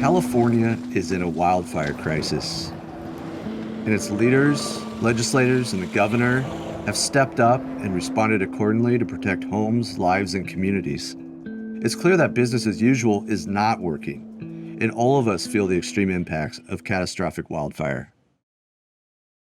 California is in a wildfire crisis, and its leaders, legislators, and the governor have stepped up and responded accordingly to protect homes, lives, and communities. It's clear that business as usual is not working, and all of us feel the extreme impacts of catastrophic wildfire.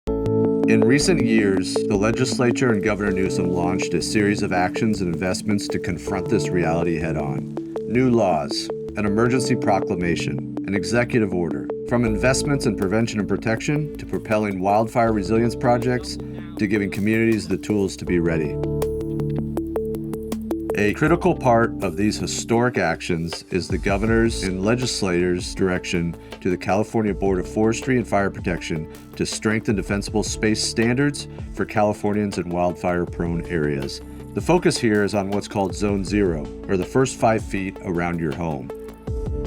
In recent years, the legislature and Governor Newsom launched a series of actions and investments to confront this reality head-on. New laws, an emergency proclamation, an executive order, from investments in prevention and protection to propelling wildfire resilience projects to giving communities the tools to be ready. A critical part of these historic actions is the governor's and legislators' direction to the California Board of Forestry and Fire Protection to strengthen defensible space standards for Californians in wildfire-prone areas. The focus here is on what's called Zone Zero, or the first 5 feet around your home.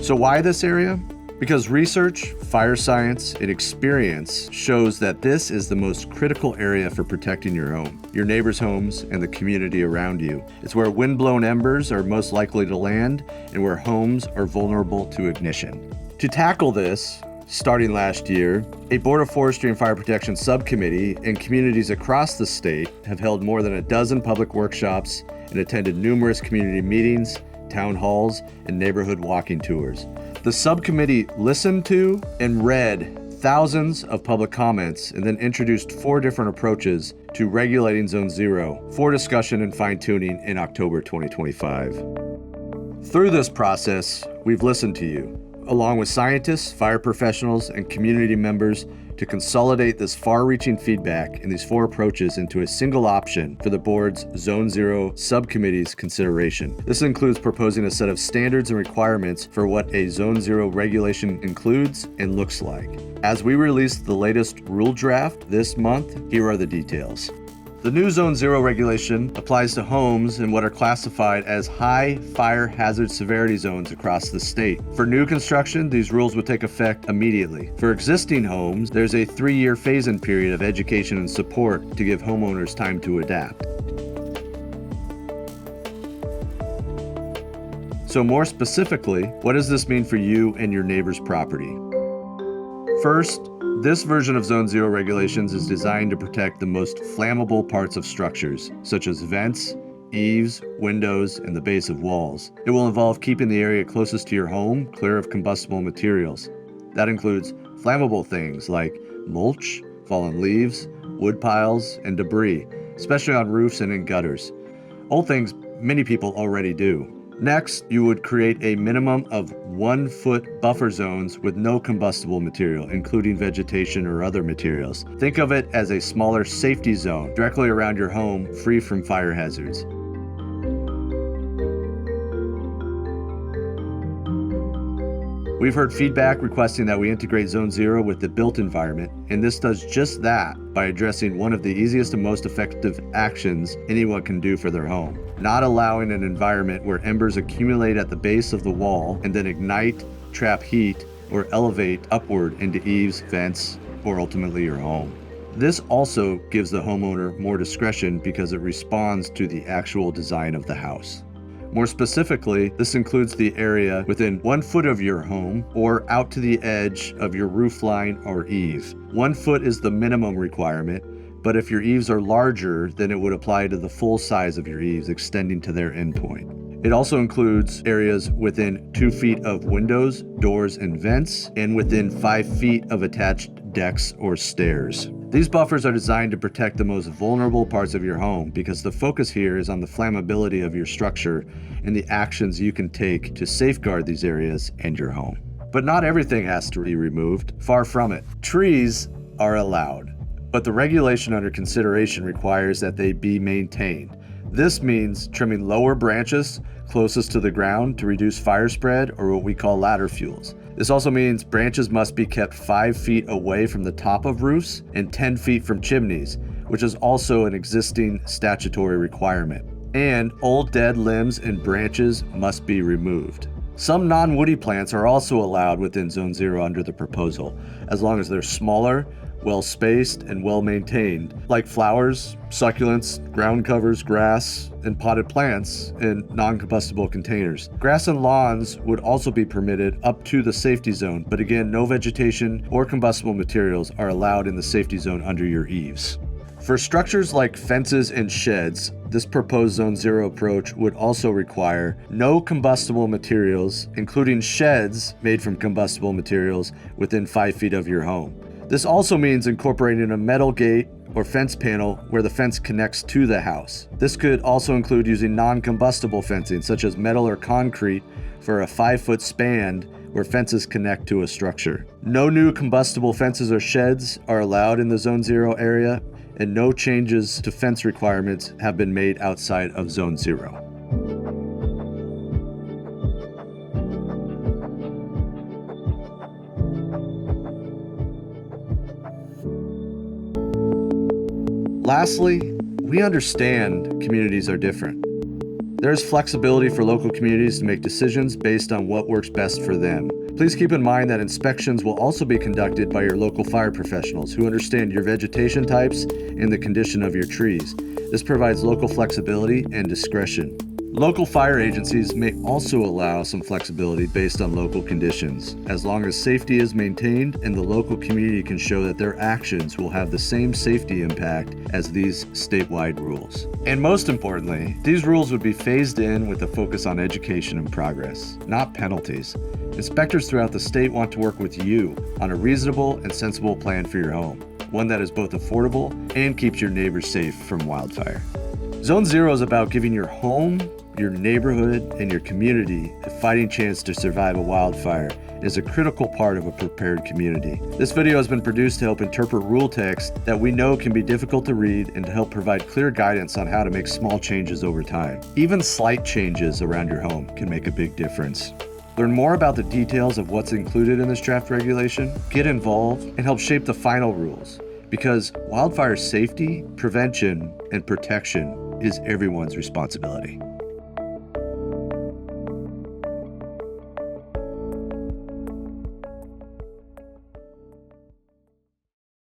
So why this area? Because research, fire science, and experience shows that this is the most critical area for protecting your home, your neighbors' homes, and the community around you. It's where wind-blown embers are most likely to land and where homes are vulnerable to ignition. To tackle this, starting last year, a Board of Forestry and Fire Protection subcommittee and communities across the state have held more than a dozen public workshops and attended numerous community meetings, town halls, and neighborhood walking tours. The subcommittee listened to and read thousands of public comments and then introduced 4 different approaches to regulating Zone Zero for discussion and fine-tuning in October 2025. Through this process, we've listened to you, along with scientists, fire professionals, and community members to consolidate this far-reaching feedback and these 4 approaches into a single option for the board's Zone Zero subcommittee's consideration. This includes proposing a set of standards and requirements for what a Zone Zero regulation includes and looks like. As we release the latest rule draft this month, here are the details. The new Zone Zero regulation applies to homes in what are classified as high fire hazard severity zones across the state. For new construction, these rules would take effect immediately. For existing homes, there's a 3-year phase-in period of education and support to give homeowners time to adapt. So more specifically, what does this mean for you and your neighbor's property? First, this version of Zone Zero regulations is designed to protect the most flammable parts of structures, such as vents, eaves, windows, and the base of walls. It will involve keeping the area closest to your home clear of combustible materials. That includes flammable things like mulch, fallen leaves, wood piles, and debris, especially on roofs and in gutters. All things many people already do. Next, you would create a minimum of 1-foot buffer zones with no combustible material, including vegetation or other materials. Think of it as a smaller safety zone directly around your home, free from fire hazards. We've heard feedback requesting that we integrate Zone Zero with the built environment, and this does just that by addressing one of the easiest and most effective actions anyone can do for their home. Not allowing an environment where embers accumulate at the base of the wall and then ignite, trap heat, or elevate upward into eaves, vents, or ultimately your home. This also gives the homeowner more discretion because it responds to the actual design of the house. More specifically, this includes the area within 1 foot of your home or out to the edge of your roof line or eave. 1 foot is the minimum requirement, but if your eaves are larger, then it would apply to the full size of your eaves, extending to their endpoint. It also includes areas within 2 feet of windows, doors, and vents, and within 5 feet of attached decks or stairs. These buffers are designed to protect the most vulnerable parts of your home because the focus here is on the flammability of your structure and the actions you can take to safeguard these areas and your home. But not everything has to be removed. Far from it. Trees are allowed, but the regulation under consideration requires that they be maintained. This means trimming lower branches closest to the ground to reduce fire spread, or what we call ladder fuels. This also means branches must be kept 5 feet away from the top of roofs and 10 feet from chimneys, which is also an existing statutory requirement. And old dead limbs and branches must be removed. Some non-woody plants are also allowed within Zone Zero under the proposal, as long as they're smaller, well spaced, and well maintained, like flowers, succulents, ground covers, grass, and potted plants in non-combustible containers. Grass and lawns would also be permitted up to the safety zone, but again, no vegetation or combustible materials are allowed in the safety zone under your eaves. For structures like fences and sheds, this proposed Zone Zero approach would also require no combustible materials, including sheds made from combustible materials, within 5 feet of your home. This also means incorporating a metal gate or fence panel where the fence connects to the house. This could also include using non-combustible fencing, such as metal or concrete, for a 5-foot span where fences connect to a structure. No new combustible fences or sheds are allowed in the Zone Zero area, and no changes to fence requirements have been made outside of Zone Zero. Lastly, we understand communities are different. There is flexibility for local communities to make decisions based on what works best for them. Please keep in mind that inspections will also be conducted by your local fire professionals who understand your vegetation types and the condition of your trees. This provides local flexibility and discretion. Local fire agencies may also allow some flexibility based on local conditions, as long as safety is maintained and the local community can show that their actions will have the same safety impact as these statewide rules. And most importantly, these rules would be phased in with a focus on education and progress, not penalties. Inspectors throughout the state want to work with you on a reasonable and sensible plan for your home, one that is both affordable and keeps your neighbors safe from wildfire. Zone Zero is about giving your home, your neighborhood, and your community a fighting chance to survive a wildfire. It is a critical part of a prepared community. This video has been produced to help interpret rule text that we know can be difficult to read and to help provide clear guidance on how to make small changes over time. Even slight changes around your home can make a big difference. Learn more about the details of what's included in this draft regulation, get involved, and help shape the final rules. Because wildfire safety, prevention, and protection is everyone's responsibility.